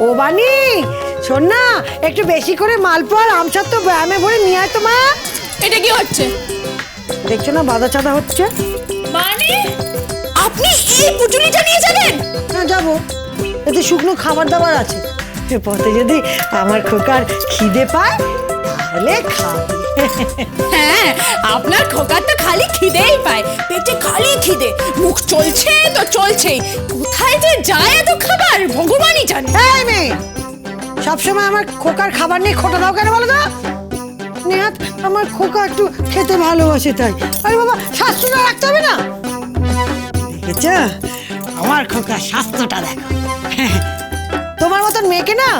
ও বানি, শোন না, একটু বেশি করে মালপোয়া আর আমসত্ত্ব ব্যায়ামে ভরে নিয়ে আয় তো মা। এটা কি হচ্ছে? দেখছো না বাধা চাঁদা হচ্ছে। মানে আপনি এই পুটুলিটা নিয়ে যাবেন? হ্যাঁ যাবো, এতে শুকনো খাবার দাবার আছে, পথে যদি আমার খোকার খিদে পায় তাহলে খাবে। হ্যাঁ, আপনার খোকার তো খালি খিদেই পায়, পেটে খালি খিদে, মুখ চলছে তো চলছেই, কোথায় যে যায় এত খাবার ভগবানই জানে। এই মেয়ে, সবসময় আমার খোকার খাবার নিয়ে খোটা দাও কেন বলো তো? নেহাত আমার খোকা একটু খেতে ভালোবাসে তাই। আরে বাবা, স্বাস্থ্যটা রাখতে হবে না? দেখেছ আমার খোকার স্বাস্থ্যটা দেখো। তোমার মতন মেয়েকে না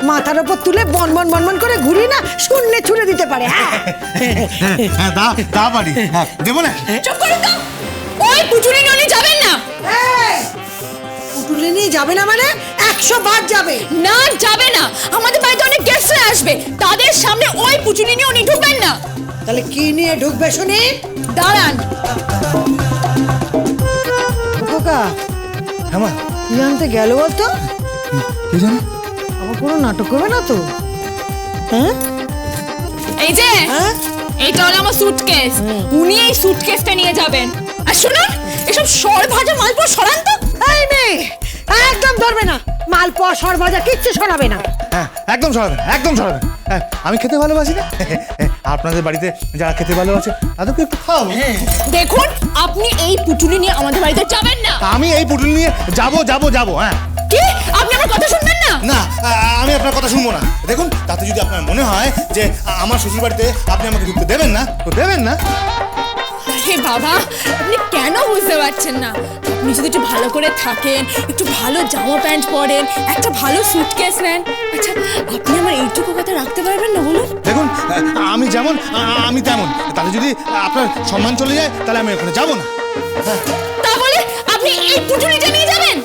মাথার উপর তুলে বন বন বন বন করে ঘুরিয়ে না শূন্যে ছুড়ে দিতে পারে। হ্যাঁ দা পারি, দেবো না। চুপ করুন তো, ওই পুটুলি নিয়ে যাবেন না। পুটুলি নিয়ে যাবে না মানে 100 বার যাবে না, যাবে না। আমাদের বাড়িতে অনেক গেস্টরা আসবে, তাদের সামনে ওই পুটুলি নিয়ে উনি ঢুকবেন না। তাহলে কি নিয়ে ঢুকবে শুনি? দাঁড়ান। খোকা, হ্যাঁ মা, কি আনতে গেল বলতো? কি জানো? আমার কোনো নাটক করবে না তো? হ্যাঁ এই যে হ্যাঁ, এটা হলো আমার সুটকেস, উনি এই সুটকেসটা নিয়ে যাবেন। আর শুনুন, এসব সর ভাজা মালপোয়া সরান তো। এই মেয়ে, একদম ধরবে না, মালপোয়া সর ভাজা কিচ্ছু শোনাবে না। হ্যাঁ একদম সরাবেন, একদম সরাবেন। হ্যাঁ, আমি খেতে ভালোবাসি না, আপনাদের বাড়িতে যারা খেতে ভালোবাসে তাদেরকে একটু খাওয়াবো। দেখুন, আপনি এই পুটুলি নিয়ে আমাদের বাড়িতে যাবেন না। আমি এই পুটুল নিয়ে যাবো। হ্যাঁ কি? আপনি আমার কথা শুনবেন না? না, আমি আপনার কথা শুনবো না। দেখুন, তাতে যদি আপনার মনে হয় যে আমার শ্বশুর বাড়িতে আপনি আমাকে ঢুকতে দেবেন না, তো দেবেন না। আরে বাবা, আপনি কেন বুঝতে পারছেন না? আপনি যদি একটু ভালো করে থাকেন, একটু ভালো জামা প্যান্ট পরেন, একটা ভালো সুটকেস নেন, আচ্ছা আপনি আমার এইটুকু কথা রাখতে পারবেন না বলুন? দেখুন, আমি যেমন আমি তেমন, তাহলে যদি আপনার সম্মান চলে যায় তাহলে আমি ওখানে যাবো না। তা বলে আপনি এই পুটুলিটা নিয়ে যাবেন?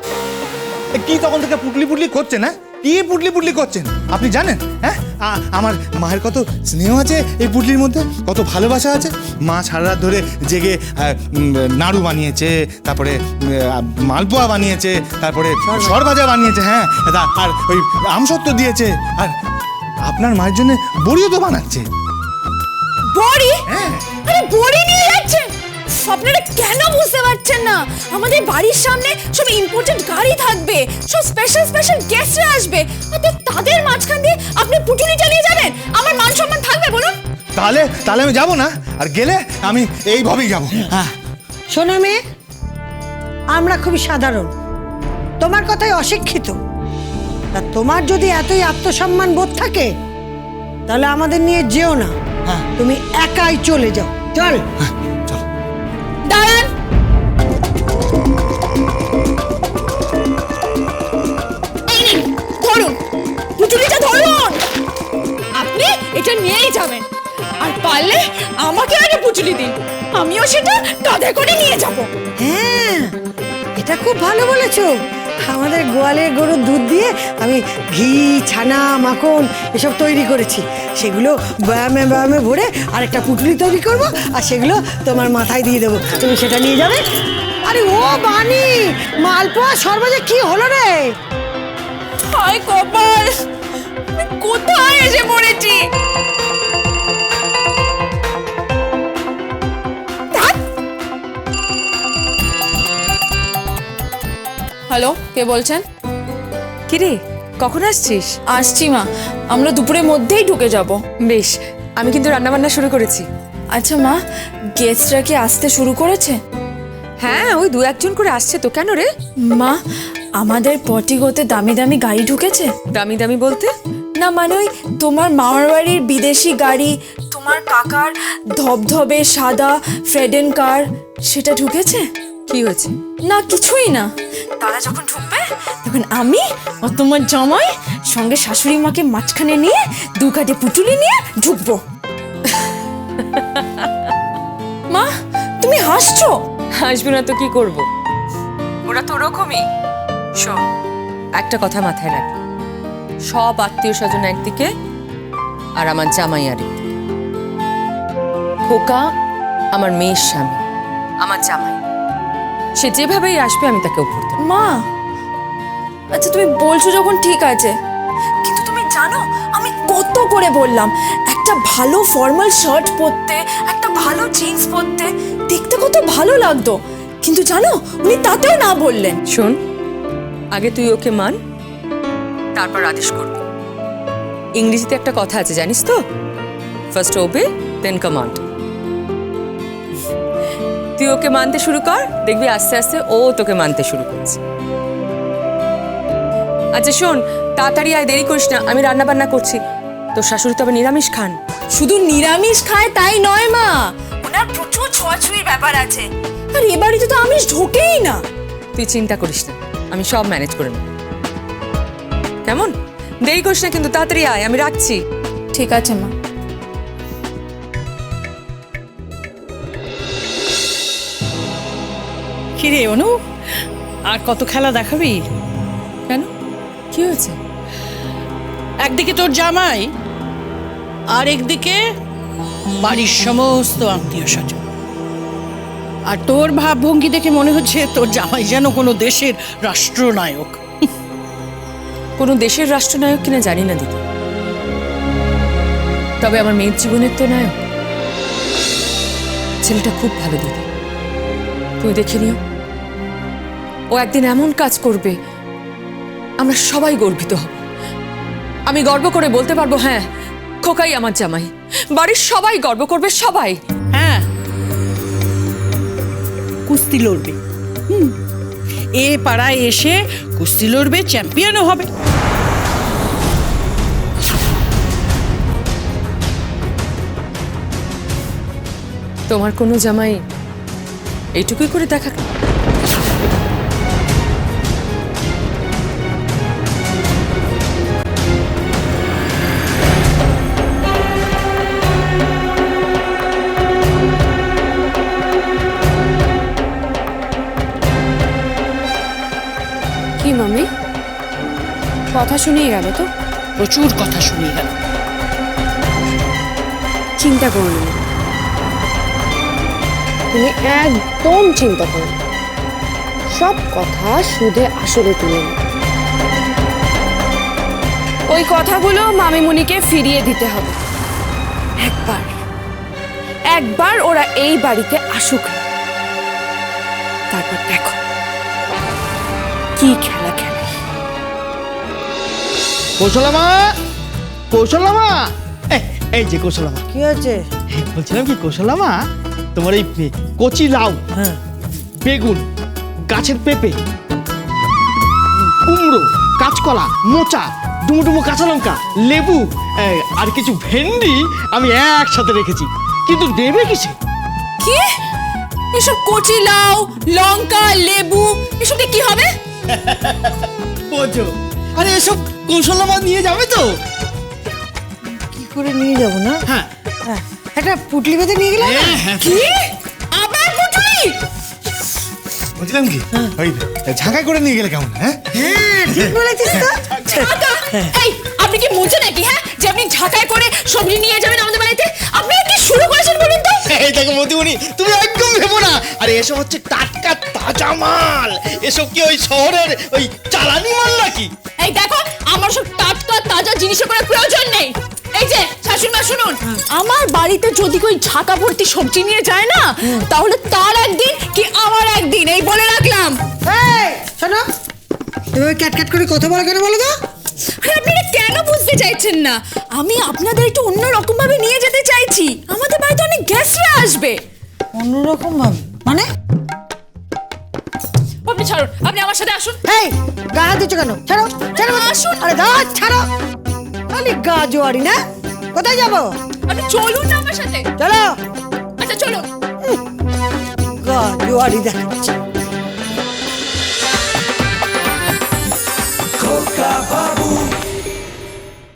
কি তখন থেকে পুটলি করছেন? হ্যাঁ, কি পুটলি করছেন আপনি জানেন? হ্যাঁ, আমার মায়ের কত স্নেহ আছে এই পুটলির মধ্যে, কত ভালোবাসা আছে। মা সারা রাত ধরে জেগে নাড়ু বানিয়েছে, তারপরে মালপোয়া বানিয়েছে, তারপরে সরভাজা বানিয়েছে, হ্যাঁ, আর ওই আমসত্ত্ব দিয়েছে, আর আপনার মায়ের জন্য বড়িও তো বানাচ্ছে। বড়ি? হ্যাঁ। আরে বড়ি নিয়ে যাচ্ছেন? আপনারা কেন বুঝতে পারছেন না? আমাদের বাড়ির সামনে সব ইম্পর্টেন্ট গাড়ি থাকবে, সব স্পেশাল গেস্টরা আসবে, আর তাদের মাঝখান দিয়ে আপনি পুটুলি চালিয়ে যাবেন? আমার মান সম্মান থাকবে বলুন? তাহলে আমি যাব না, আর গেলে আমি এইভাবেই যাব। হ্যাঁ, শোনো মেয়ে, আমরা খুবই সাধারণ, তোমার কথাই অশিক্ষিত। তা তোমার যদি এতই আত্মসম্মান বোধ থাকে তাহলে আমাদের নিয়ে যেও না, হ্যাঁ, তুমি একাই চলে যাও। চল। চলো। দাঁড়ান। এই নিন, ধরুন পুটুলিটা, ধরুন। আপনি এটা নিয়েই যাবেন, আর পারলে আমাকে আগে পুটুলি দিন, আমিও সেটা কাঁধে করে নিয়ে যাব। হ্যাঁ, এটা খুব ভালো বলেছো। আমাদের গোয়ালের গরুর দুধ দিয়ে আমি ঘি, ছানা, মাখন এসব তৈরি করেছি, সেগুলো ব্যায়ামে ভরে আরেকটা পুটুলি তৈরি করব, আর সেগুলো তোমার মাথায় দিয়ে দেবো, তুমি সেটা নিয়ে যাবে। আরে ও বানি, মালপোয়া সর্বজে কি হলো রে? হায় কপাল, আমি কোথায় এসে পড়েছি? হ্যালো, কে বলছেন? কিরে, কখন আসছিস? আসছি মা, আমরা দুপুরের মধ্যেই ঢুকে যাব। বেশ, আমি কিন্তু রান্নাবান্না শুরু করেছি। আচ্ছা মা, গেস্টরা কি আসতে শুরু করেছে? হ্যাঁ, ওই 2-1 জন করে আসছে তো। কেন রে? মা, আমাদের পটিগোতে দামি দামি গাড়ি ঢুকেছে। দামি দামি বলতে? না মানে ওই তোমার মামার বাড়ির বিদেশি গাড়ি, তোমার কাকার ধবধবে সাদা ফ্রেডেন কার, সেটা ঢুকেছে। কি হয়েছে? না কিছুই না, তারা যখন ঢুকবে তখন আমি ও তোমার জামাই সঙ্গে শাশুড়ি মাকে মাঝখানে নিয়ে 2 কাঁধে পুটুলি নিয়ে ঢুকবো। মা, তুমি হাসছো? হাসবি না তো কি করব? ওরা তো ওরকমই। শোন, একটা কথা মাথায় রাখ, সব আত্মীয় স্বজন একদিকে আর আমার জামাই আরেকদিকে। খোকা আমার মেয়ের স্বামী, আমার জামাই, সে যেভাবেই আসবে আমি তাকে উপর দেব। মা, আচ্ছা তুমি বলছো যখন ঠিক আছে, কত করে বললাম একটা ভালো ফর্মাল শার্ট পরতে, একটা ভালো জিন্স পরতে, দেখতে কত ভালো লাগতো, কিন্তু জানো উনি তাতেও না বললেন। শোন, আগে তুই ওকে মান, তারপর আদেশ করবি। ইংরেজিতে একটা কথা আছে জানিস তো, ফার্স্ট ওবে দেন কমান্ড। তুই ওকে মানতে শুরু কর, দেখবি আস্তে আস্তে ও তোকে মানতে শুরু করেছে। আচ্ছা শোন, তাড়াতাড়ি আয়, দেরি করিস না, আমি রান্না বান্না করছি। তোর শাশুড়ি তবে নিরামিষ খান? শুধু নিরামিষ খায় তাই নয় মা, ওনার প্রচুর ছোঁয়াছুঁয়ির ব্যাপার আছে, আর এ বাড়িতে তো আমিষ ঢোকেই না। তুই চিন্তা করিস না, আমি সব ম্যানেজ করে নেব। কেমন? দেরি করিস না কিন্তু, তাড়াতাড়ি আয়, আমি রাখছি। ঠিক আছে মা। কিরে অনু, আর কত খেলা দেখাবি? কেন, কি হয়েছে? একদিকে তোর জামাই আর একদিকে বাড়ির সমস্ত আত্মীয় স্বজন, আর তোর ভাবভঙ্গি দেখে মনে হচ্ছে তোর জামাই যেন কোনো দেশের রাষ্ট্রনায়ক। কোনো দেশের রাষ্ট্রনায়ক কিনা জানি না দিদি, তবে আমার মেয়ের জীবনের তো নায়ক। ছেলেটা খুব ভালো দিদি, তুমি দেখে নিও। ও একদিন এমন কাজ করবে, আমরা সবাই গর্বিত হব। আমি গর্ব করে বলতে পারবো, হ্যাঁ খোকাই আমার জামাই। বাড়ির সবাই গর্ব করবে, সবাই। হ্যাঁ, কুস্তি লড়বে। এ পাড়ায় এসে কুস্তি লড়বে, চ্যাম্পিয়নও হবে। তোমার কোনো জামাই এইটুকুই করে দেখা? কি মামি, কথা শুনিয়ে গেল তো? প্রচুর কথা শুনিয়ে গেল। চিন্তা করো না, তুমি একদম চিন্তা করো না। সব কথা সুদে আসলে তুলে নাও। ওই কথাগুলো মামিমুনিকে ফিরিয়ে দিতে হবে। একবার ওরা এই বাড়িতে আসুক, তারপর দেখো কি খেলা খেলে। কৌশলামা, কৌশলামা, এই যে কৌশলামা, কি আছে? বলছিলাম কি কৌশলামা, তোমার এই কচি লাউ, বেগুন, গাছের পেঁপে, কুমড়ো, কাঁচকলা, মোচা, ডুমো কাঁচা লঙ্কা, লেবু, আর কিছু ভেন্ডি আমি একসাথে রেখেছি, কিন্তু দেবে কিসে? কি এসব কচি লাউ, লঙ্কা, লেবু এসব দিয়ে কি হবে? বোঝো, আরে এসব কৌশলামা নিয়ে যাবে তো? কি করে নিয়ে যাবো না? হ্যাঁ, হ্যাঁ, একটা পুটলি বেঁধে নিয়ে গেলাম না? কি আবার পুটলি? বুঝলাম কি, ওই ঝাঁকাই করে নিয়ে গেলে কেমন? হ্যাঁ, হ্যাঁ, ঠিক বলেছিস তো। ঝাঁকা? এই আপনি কি মুছে নাকি, হ্যাঁ, যে আপনি ঝাঁকায় করে সবজি নিয়ে যাবেন আমাদের বাড়িতে? আপনি কি শুরু করেছেন বলুন তো? এই দেখো মতিমণি, তুমি একদম ভেবো না, আরে এসব হচ্ছে টাটকা তাজা মাল, এসব কি ওই শহরের ওই চালানি মাল নাকি? এই দেখো, আমার সব টাটকা তাজা জিনিসের কোনো প্রয়োজন নেই। এই যে শাশুড়ি মা শুনুন, আমার বাড়িতে যদি কই ঝাঁকা ভর্তি সবজি নিয়ে যায় না, তাহলে তার একদিন কি আমার একদিন, এই বলে রাখলাম। এই, শোনো, তুমি ক্যাট করে কথা বলো কেন বলো তো? আরে আপনারা কেন বুঝতে চাইছেন না? আমি আপনাদের একটু অন্য রকম ভাবে নিয়ে যেতে চাইছি। আমাদের বাড়িতে অনেক গেস্টরা আসবে। অন্যরকম ভাবে মানে? আপনি ছাড়ুন, আপনি আমার সাথে আসুন। এই, গা হাত দিচ্ছ কেন? ছাড়ো, ছাড়ো, আসুন। আরে গা ছাড়ো। খালি গা জোয়ারি না? কোথায় যাবো? আপনি চলুন না আমার সাথে। চলো। আচ্ছা চলুন। গা জোয়ারি দেখাচ্ছে।